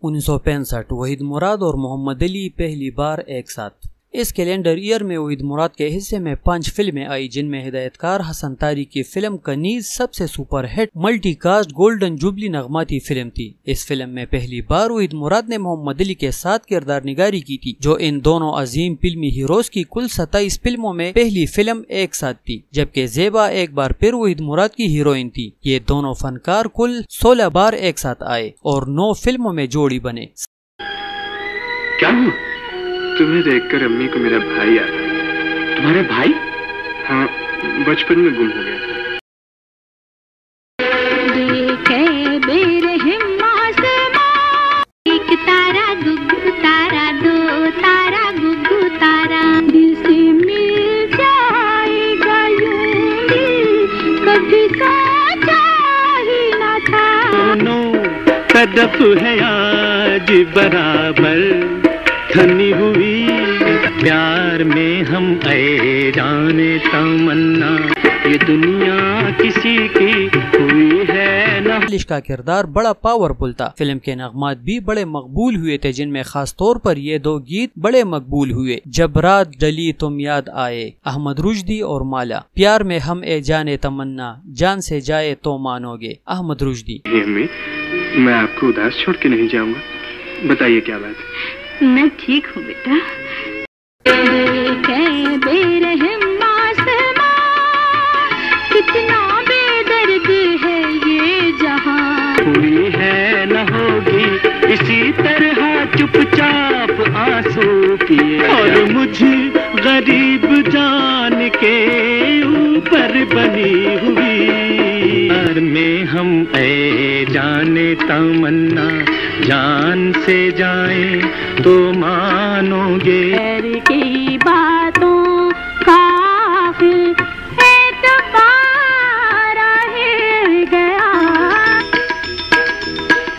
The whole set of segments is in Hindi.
1965 वहीद मुराद और मोहम्मद अली पहली बार एक साथ। इस कैलेंडर ईयर में वहीद मुराद के हिस्से में 5 फिल्में आई, जिनमें हिदायतकार हसन तारी की फिल्म कनीज सबसे super hit multi cast golden jubilee नगमाती फिल्म थी। इस फिल्म में पहली बार वहीद मुराद ने मोहम्मद अली के साथ किरदार निगारी की थी, जो इन दोनों अजीम फिल्मी हीरोज की कुल 27 फिल्मों में पहली फिल्म एक साथ थी, जबकि ज़ेबा एक बार फिर वहीद मुराद की हीरोइन थी। ये दोनों फनकार कुल 16 बार एक साथ आए और 9 फिल्मों में जोड़ी बने। क्या तुम्हें देखकर अम्मी को मेरा भाई याद आया। तुम्हारे भाई? हाँ, बचपन में गुम हो गया था। एक तारा गुग्गू तारा, दो तारा गुग्गू तारा, दिल से मिल जाएगा यूं दिल, कभी सोचा ही न था। दोनों तरफ है आज बराबर धनी हुई प्यार में हम आए जाने तमन्ना, ये दुनिया किसी की हुई है ना। का किरदार बड़ा पावरफुल था। फिल्म के नगमात भी बड़े मकबूल हुए थे, जिनमें खास तौर पर ये 2 गीत बड़े मकबूल हुए। जब रात डली तुम याद आए, अहमद रुश्दी और माला, प्यार में हम ए जाने तमन्ना, जान से जाए तो मानोगे, अहमद रुश्दी। मैं आपको उदास छोड़ के नहीं जाऊंगा, बताइए क्या बात है? मैं ठीक हूँ बेटा। कितना बेदर्द है ये जहां, हुई है न होगी इसी तरह चुपचाप आंसू पिए, और मुझे गरीब जान के ऊपर बनी हुई प्यार में हम ए जाने तमन्ना, जान से जाए तो मानोगे। प्यार की बातों का दोबारा है गया,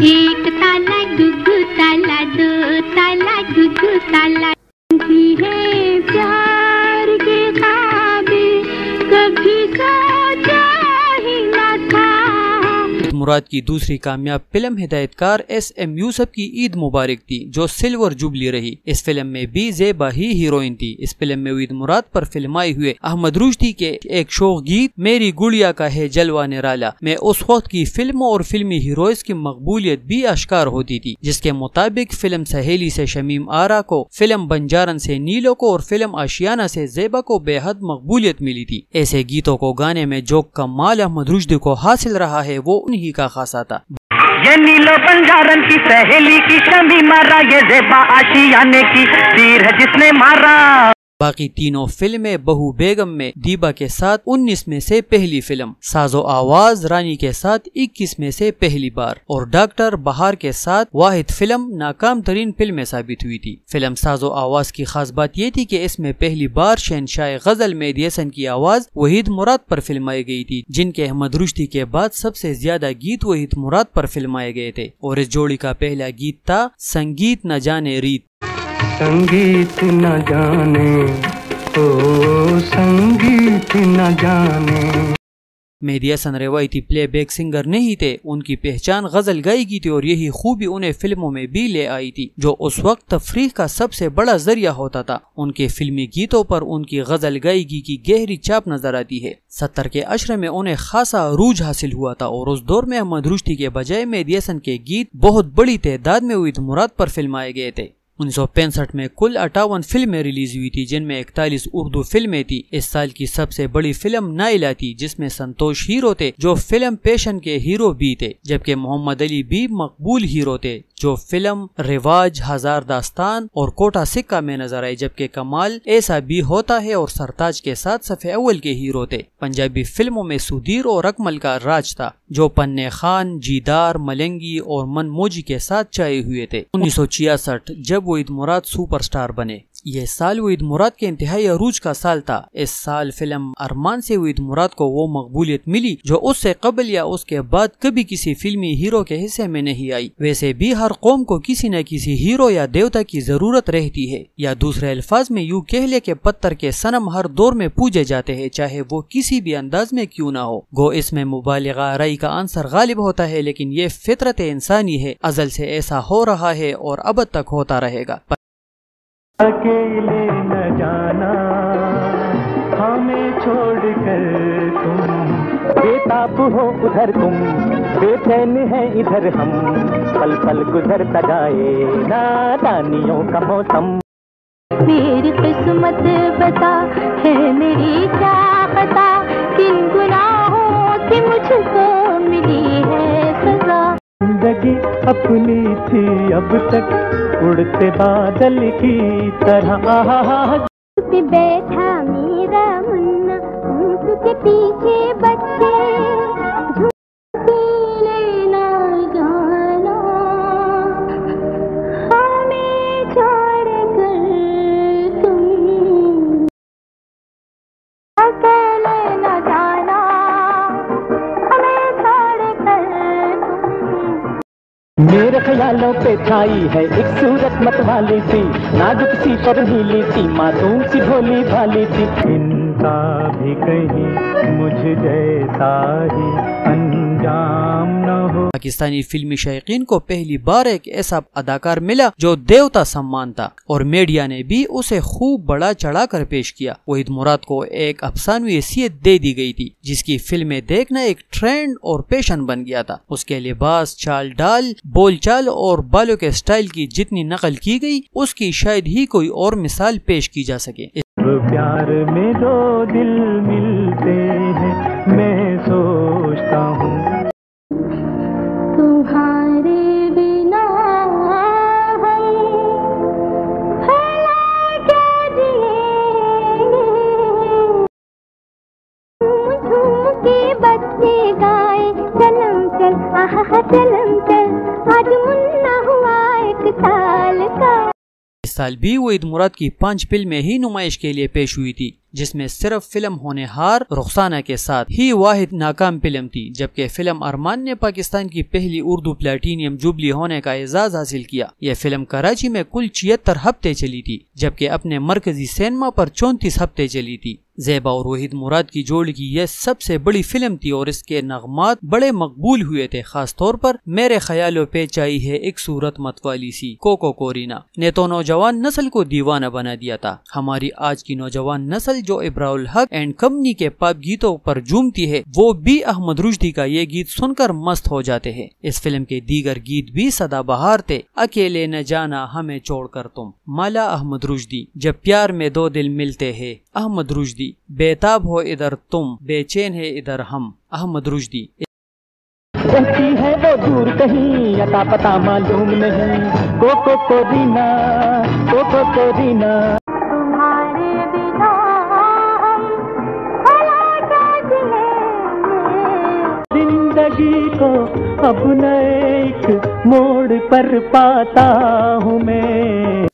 एक ताला गुग्गू ताला, दो ताला गुग्गू ताला, है प्यार के काबिल कभी सोचा ही न था। मुराद की दूसरी कामयाब फिल्म हिदायतकार SM यूसुफ की ईद मुबारक थी, जो सिल्वर जुबली रही। इस फिल्म में भी ज़ेबा ही हीरोइन थी। इस फिल्म में वहीद मुराद पर फिल्माए हुए अहमद रुश्दी के एक शौक गीत मेरी गुड़िया का है जलवा निराला में उस वक्त की फिल्मों और फिल्मी हीरोइज की मकबूलियत भी आश्कार होती थी, जिसके मुताबिक फिल्म सहेली से शमीम आरा को, फिल्म बंजारन से नीलो को और फिल्म आशियाना से ज़ेबा को बेहद मकबूलियत मिली थी। ऐसे गीतों को गाने में जो कमाल अहमद रुश्दी को हासिल रहा है, वो उन्हीं का खासा था। ये नीलो बंजारन की सहेली की शमी मारा, ये ज़ेबा आशियाने की तीर है जिसने मारा। बाकी तीनों फिल्में बहू बेगम में दीबा के साथ 19 में से पहली फिल्म, साजो आवाज रानी के साथ 21 में से पहली बार, और डॉक्टर बहार के साथ वाहिद फिल्म नाकाम तरीन फिल्में साबित हुई थी। फिल्म साजो आवाज की खास बात ये थी कि इसमें पहली बार शहनशाह गजल मेहदी हसन की आवाज वहीद मुराद पर फिल्माई गई थी, जिनके अहमद रुश्दी के बाद सबसे ज्यादा गीत वहीद मुराद पर फिल्माए गए थे। और इस जोड़ी का पहला गीत था संगीत न जाने रीत। संगीत न जाने ओ संगीत न जाने। मेहदी हसन रवायती प्लेबैक सिंगर नहीं थे, उनकी पहचान गजल गायकी थी, और यही खूबी उन्हें फिल्मों में भी ले आई थी, जो उस वक्त तफरीह का सबसे बड़ा जरिया होता था। उनके फिल्मी गीतों पर उनकी गजल गायकी की गहरी छाप नजर आती है। 70 के अशरे में उन्हें खासा अरूज हासिल हुआ था, और उस दौर में अहमद रुश्दी के बजाय मेहदी हसन के गीत बहुत बड़ी तादाद में वहीद मुराद पर फिल्माए गए थे। 1965 में कुल 58 फिल्में रिलीज हुई थी, जिनमें 41 उर्दू फिल्में थी। इस साल की सबसे बड़ी फिल्म नाइला थी, जिसमें संतोष हीरो थे, जो फिल्म पेशन के हीरो भी थे, जबकि मोहम्मद अली भी मकबूल हीरो थे, जो फिल्म रिवाज, हजार दास्तान और कोटा सिक्का में नजर आए, जबकि कमाल ऐसा भी होता है और सरताज के साथ सफ़े अव्वल के हीरो थे। पंजाबी फिल्मों में सुधीर और अकमल का राज था, जो पन्ने खान, जीदार, मलंगी और मनमोजी के साथ छाए हुए थे। 1966 जब वहीद मुराद सुपरस्टार बने। ये साल वहीद मुराद के इंतहाई अरूज का साल था। इस साल फिल्म अरमान से वहीद मुराद को वो मकबूलियत मिली जो उससे कबल या उसके बाद कभी किसी फिल्मी हीरो के हिस्से में नहीं आई। वैसे भी हर कौम को किसी न किसी हीरो या देवता की जरूरत रहती है, या दूसरे अल्फाज में यूँ कह ले के पत्थर के सनम हर दौर में पूजे जाते हैं, चाहे वो किसी भी अंदाज में क्यों ना हो। गो इसमें मुबालिगा आराई का आंसर गालिब होता है, लेकिन ये फितरत इंसानी है, अजल से ऐसा हो रहा है और अब तक होता रहेगा। अकेले न जाना हमें छोड़कर तुम, बेताब हो उधर तुम, बेचैन है इधर हम, पल पल गुजरता जाए नादानियों का मौसम। मेरी किस्मत बता है मेरी क्या पता, किन गुनाहों से मुझको मिली है सजा। जिंदगी अपनी थी अब तक उड़ते बादल की तरह, पे बैठा मेरा मुन्ना, ऊँट के पीछे बच्चे, झूठी लेना जाना हमें छोड़ कर तुम, अकेले न जाना हमें छोड़ कर तुम। मेरे ख्यालों पे छाई है एक सूरत मतवाली सी, नाजुक सी पर नीली सी, मासूम सी भोली भाली सी। इनका भी कहीं मुझ जैसा ही अंजाम न हो। पाकिस्तानी फिल्मी शायकीन को पहली बार एक ऐसा अदाकार मिला जो देवता सम्मान था, और मीडिया ने भी उसे खूब बड़ा चढ़ा कर पेश किया। वहीद मुराद को एक अफसानवी हैसियत दे दी गई थी, जिसकी फिल्में देखना एक ट्रेंड और पैशन बन गया था। उसके लिबास, चाल डाल, बोलचाल और बालों के स्टाइल की जितनी नकल की गई, उसकी शायद ही कोई और मिसाल पेश की जा सके। प्यार में दो दिल मिलते हैं, मैं सोचता हूँ तुम्हारे बिना हम भला क्या जिएंगे, झूम के बच्चे गाए चलम चल आहा चलम चल, आज मुन्ना हुआ एक साल का। इस साल भी वहीद मुराद की 5 फिल्में ही नुमाइश के लिए पेश हुई थी, जिसमें सिर्फ फिल्म होनेहार रुखसाना के साथ ही वाहिद नाकाम फिल्म थी, जबकि फिल्म अरमान ने पाकिस्तान की पहली उर्दू प्लेटिनियम जुबली होने का एजाज हासिल किया। यह फिल्म कराची में कुल 76 हफ्ते चली थी, जबकि अपने मरकजी सिनेमा पर 34 हफ्ते चली थी। ज़ेबा और वहीद मुराद की जोड़ी की यह सबसे बड़ी फिल्म थी और इसके नगमात बड़े मकबूल हुए थे। खास तौर पर मेरे ख्यालों पे चाई है एक सूरत मतवाली सी कोको कोरिना ने तो नौजवान नस्ल को दीवाना बना दिया था। हमारी आज की नौजवान नस्ल जो इब्राउल हक एंड कंपनी के पॉप गीतों पर झूमती है, वो भी अहमद रुश्दी का ये गीत सुनकर मस्त हो जाते हैं। इस फिल्म के दीगर गीत भी सदाबहार थे। अकेले न जाना हमें छोड़कर तुम, माला अहमद रुश्दी, जब प्यार में दो दिल मिलते हैं अहमद रुश्दी, बेताब हो इधर तुम, बेचैन है इधर हम अहमद रुश्दी। रहती है वो दूर कहीं, अता पता मालूम नहीं, कोको कोरिना, कोको कोरिना। तुम्हारे बिना हम भला क्या जिएंगे, जिंदगी को अब नए एक मोड़ पर पाता हूँ मैं।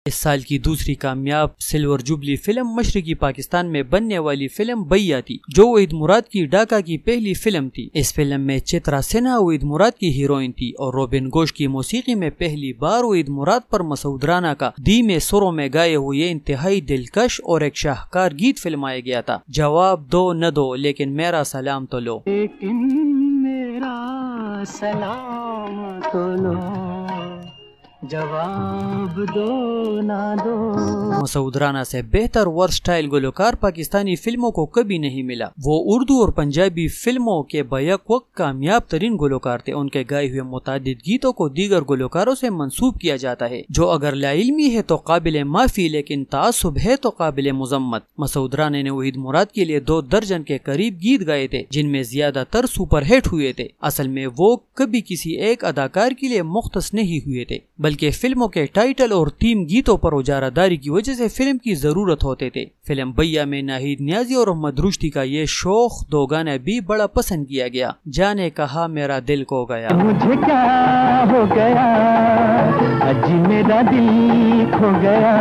इस साल की दूसरी कामयाब सिल्वर जुबली फिल्म मशरकी पाकिस्तान में बनने वाली फिल्म बैया थी, जो वहीद मुराद की ढाका की पहली फिल्म थी। इस फिल्म में चित्रा सिन्हा वहीद मुराद की हीरोइन थी और रोबिन घोष की मौसीकी में पहली बार वहीद मुराद पर मसूद राना का धीमे सुरों में गाए हुए इंतहाई दिलकश और एक शाहकार गीत फिल्माया गया था। जवाब दो न दो लेकिन मेरा सलाम तो लो, लेकिन मेरा सलाम तो लो, जवाब दो ना दो। मसूद राना से बेहतर वर्सटाइल गुलकार पाकिस्तानी फिल्मों को कभी नहीं मिला। वो उर्दू और पंजाबी फिल्मों के बैक वक्त कामयाब तरीन गुलकार थे। उनके गाए हुए मुतादिद गीतों को दीगर गुलकारों से मंसूब किया जाता है, जो अगर लाइल्मी है तो काबिल माफी, लेकिन तासुब है तो काबिल मुजम्मत। मसूद राना ने वहीद मुराद के लिए 2 दर्जन के करीब गीत गाए थे, जिनमें ज्यादातर सुपरहिट हुए थे। असल में वो कभी किसी एक अदाकार के लिए मुख्तस नहीं हुए थे, बल्कि फिल्मों के टाइटल और थीम गीतों पर उजारादारी की वजह से फिल्म की जरूरत होते थे। फिल्म बैया में नाहिद नियाजी और अहमद रुश्दी का ये शौक 2 गाना भी बड़ा पसंद किया गया। जाने कहा मेरा दिल को गया, मुझे क्या हो गया आज मेरा दिल खो गया।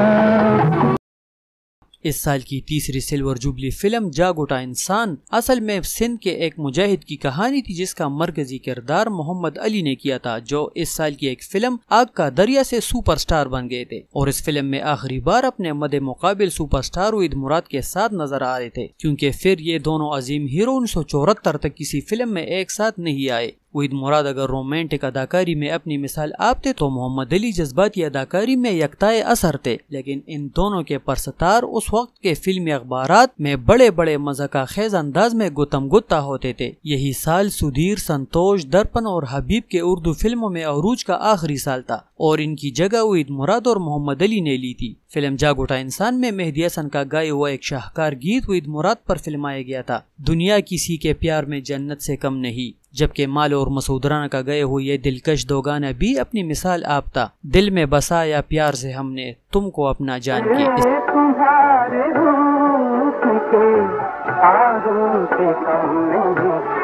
इस साल की तीसरी सिल्वर जुबली फिल्म जाग उठा इंसान असल में सिंध के एक मुजाहिद की कहानी थी, जिसका मरकजी किरदार मोहम्मद अली ने किया था, जो इस साल की एक फिल्म आग का दरिया से सुपरस्टार बन गए थे और इस फिल्म में आखिरी बार अपने मदे मुकाबिल सुपरस्टार वहीद मुराद के साथ नजर आ रहे थे, क्योंकि फिर ये दोनों अजीम हीरो 1974 तक किसी फिल्म में एक साथ नहीं आए। वहीद मुराद अगर रोमांटिक अदाकारी में अपनी मिसाल आप थे तो मोहम्मद अली जज्बाती अदाकारी में यकताए असर थे, लेकिन इन दोनों के परसतार उस वक्त के फिल्मी अखबारात में बड़े बड़े मज़ाक़ खेज अंदाज में गुतम गुत्ता होते थे। यही साल सुधीर, संतोष, दर्पण और हबीब के उर्दू फिल्मों में अरूज का आखिरी साल था और इनकी जगह वहीद मुराद और मोहम्मद अली ने ली थी। फिल्म जाग उठा इंसान में मेहदी हसन का गाया हुआ एक शाहकार गीत वहीद मुराद पर फिल्माया गया था, दुनिया किसी के प्यार में जन्नत से कम नहीं, जबकि माल और मसूद राना का गए हुए ये दिलकश दो गाना भी अपनी मिसाल आप था। दिल में बसाया प्यार से हमने तुमको अपना जान के।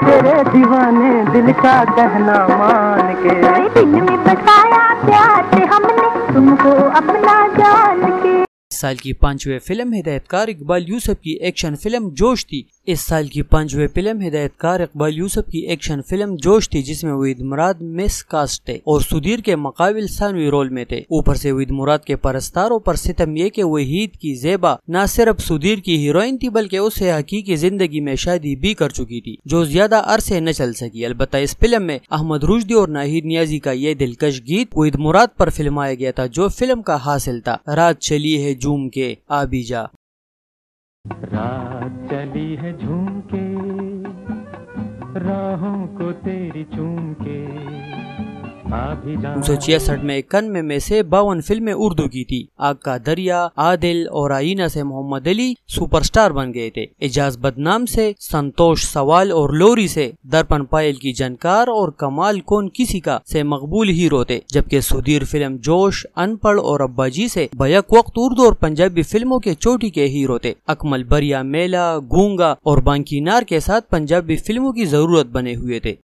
तेरे दीवाने दिल का कहना मान के, दिल में बसाया प्यार से हमने तुमको अपना जान के। इस साल की 5वीं फिल्म हिदायतकार इकबाल यूसुफ की एक्शन फिल्म जोश थी। इस साल की 5वीं फिल्म हिदायतकार इकबाल यूसुफ की एक्शन फिल्म जोश थी, जिसमें वहीद मुराद मिस कास्ट थे और सुधीर के मुकाबिल सानवी रोल में थे। ऊपर से वहीद मुराद के परस्तारों पर सितम ये कि वहीद की ज़ेबा न सिर्फ सुधीर की हीरोइन थी बल्कि उससे हकीकी जिंदगी में शादी भी कर चुकी थी, जो ज्यादा अरसे न चल सकी। अलबत्ता इस फिल्म में अहमद रुश्दी और नाहिद नियाजी का ये दिलकश गीत वहीद मुराद पर फिल्माया गया था, जो फिल्म का हासिल था, रात चली है झूम के आबी जा। रात चली है झूम के, राहों को तेरी चूम के, 1966 में 91 में से 52 फिल्में उर्दू की थी। आग का दरिया, आदिल और आईना से मोहम्मद अली सुपरस्टार बन गए थे। एजाज बदनाम से, संतोष सवाल और लोरी से, दर्पण पायल की जनकार और कमाल कौन किसी का से मकबूल हीरो थे, जबकि सुधीर फिल्म जोश, अनपढ़ और अब्बाजी से बैक वक्त उर्दू और पंजाबी फिल्मों के चोटी के हीरो थे। अकमल बरिया मेला, गूंगा और बांकी नार के साथ पंजाबी फिल्मों की जरूरत बने हुए थे।